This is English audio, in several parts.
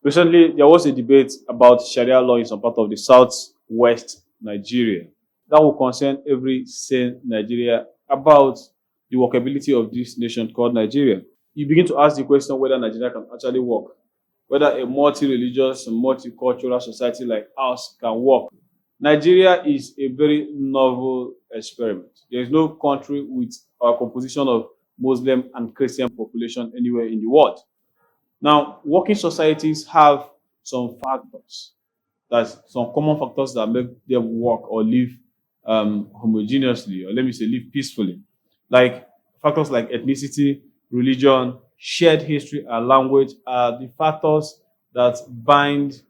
Recently, there was a debate about Sharia law in some part of the southwest Nigeria that will concern every sane Nigeria about the workability of this nation called Nigeria. You begin to ask the question whether Nigeria can actually work, whether a multi-religious, multicultural society like ours can work. Nigeria is a very novel experiment. There is no country with a composition of Muslim and Christian population anywhere in the world. Now, working societies have some factors, that's some common factors that make them work or live homogeneously, or let me say live peacefully. Like factors like ethnicity, religion, shared history, and language are the factors that bind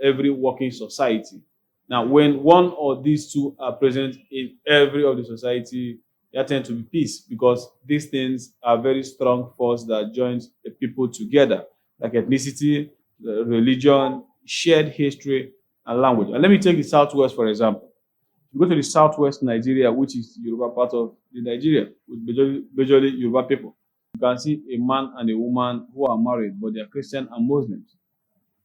every working society. Now, when one or these two are present in every of the society, there tend to be peace because these things are very strong force that joins the people together, like ethnicity, religion, shared history, and language. And let me take the Southwest, for example. If you go to the Southwest Nigeria, which is the Yoruba part of the Nigeria, with majorly Yoruba people, you can see a man and a woman who are married, but they are Christian and Muslims.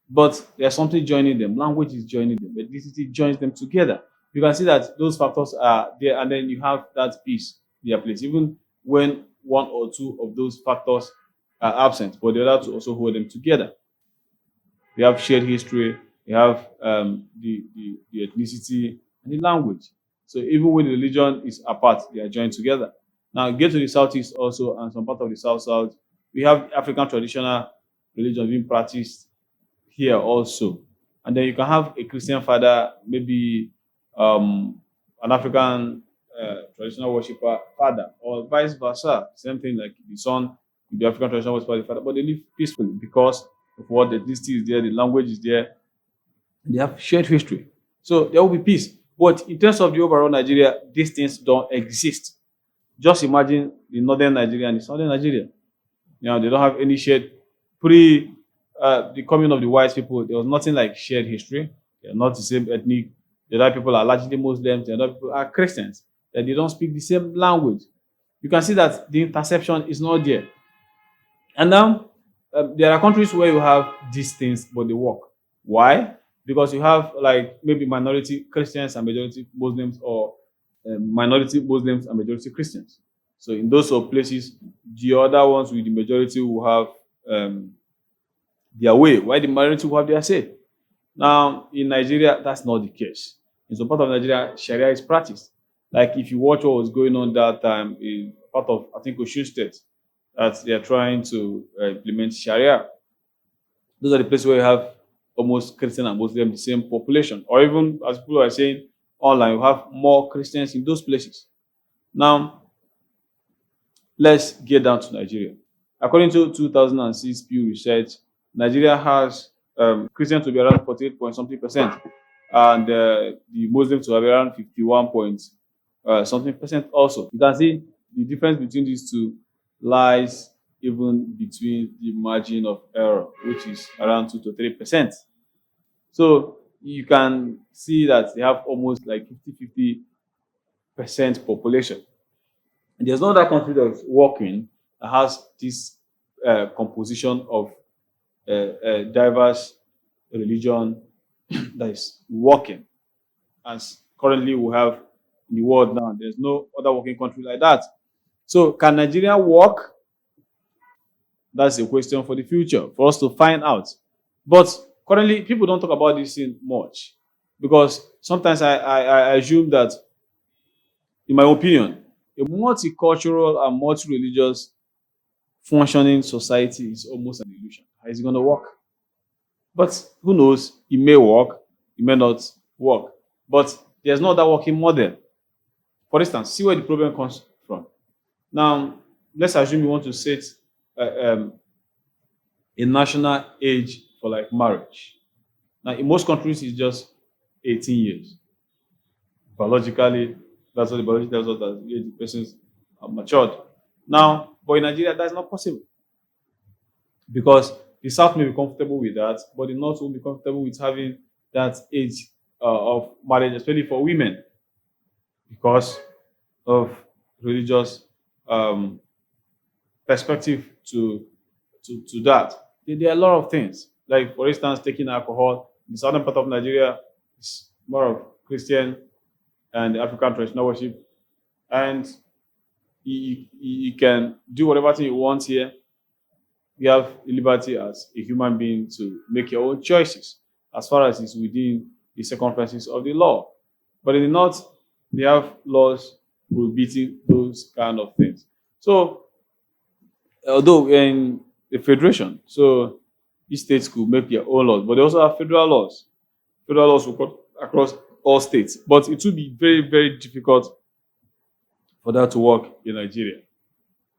But there's something joining them. Language is joining them. Ethnicity joins them together. You can see that those factors are there, and then you have that peace in their place, even when one or two of those factors are absent, but the other two also hold them together. They have shared history, they have the ethnicity and the language. So even when the religion is apart, they are joined together. Now get to the southeast also and some part of the south, we have African traditional religion being practiced here also. And then you can have a Christian father, maybe an African traditional worshiper father, or vice versa. Same thing like the son with the African traditional worshiper father, but they live peacefully because of what the ethnicity is there, the language is there, they have shared history. So there will be peace. But in terms of the overall Nigeria, these things don't exist. Just imagine the northern Nigeria and the southern Nigeria. They don't have any shared pre the coming of the white people. There was nothing like shared history. They are not the same ethnic. The other people are largely Muslims. The other people are Christians. That they don't speak the same language. You can see that the interception is not there. And now there are countries where you have these things, but they work. Why? Because you have like maybe minority Christians and majority Muslims, or minority Muslims and majority Christians. So in those sort of places, the other ones with the majority will have their way, while the minority will have their say. Now, in Nigeria, that's not the case. In some part of Nigeria, Sharia is practiced. Like if you watch what was going on that time in part of, I think, Osun State, that they are trying to implement Sharia. Those are the places where you have almost Christian and Muslim, the same population. Or even, as people are saying, online, you have more Christians in those places. Now, let's get down to Nigeria. According to 2006 Pew Research, Nigeria has Christians to be around 48 point something percent, and the Muslims to have around 51 point something percent also. You can see the difference between these two lies even between the margin of error, which is around 2 to 3%. So you can see that they have almost like 50% population. And there's no other country that's working that has this composition of diverse religion that is working. As currently we have in the world now, there's no other working country like that. So can Nigeria work? That's a question for the future, for us to find out. But currently, people don't talk about this thing much because sometimes I assume that, in my opinion, a multicultural and multi-religious functioning society is almost an illusion. How is it going to work? But who knows? It may work, it may not work. But there's no other working model. For instance, see where the problem comes from. Now, let's assume you want to set a national age for like marriage. Now, in most countries, it's just 18 years. Biologically, that's what the biology tells us, that the persons are matured. Now, but in Nigeria, that's not possible because the South may be comfortable with that, but the North will be comfortable with having that age of marriage, especially for women, because of religious perspective to that. There are a lot of things. Like, for instance, taking alcohol. The southern part of Nigeria is more of Christian and African traditional worship. And you can do whatever thing you want here. You have liberty as a human being to make your own choices as far as it's within the circumstances of the law. But in the north, they have laws prohibiting those kind of things. So, although in the federation, so each states could make their own laws, but they also have federal laws. Federal laws will cut across all states. But it will be very, very difficult for that to work in Nigeria.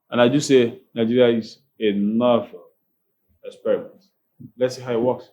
And I do say Nigeria is enough experiment. Let's see how it works.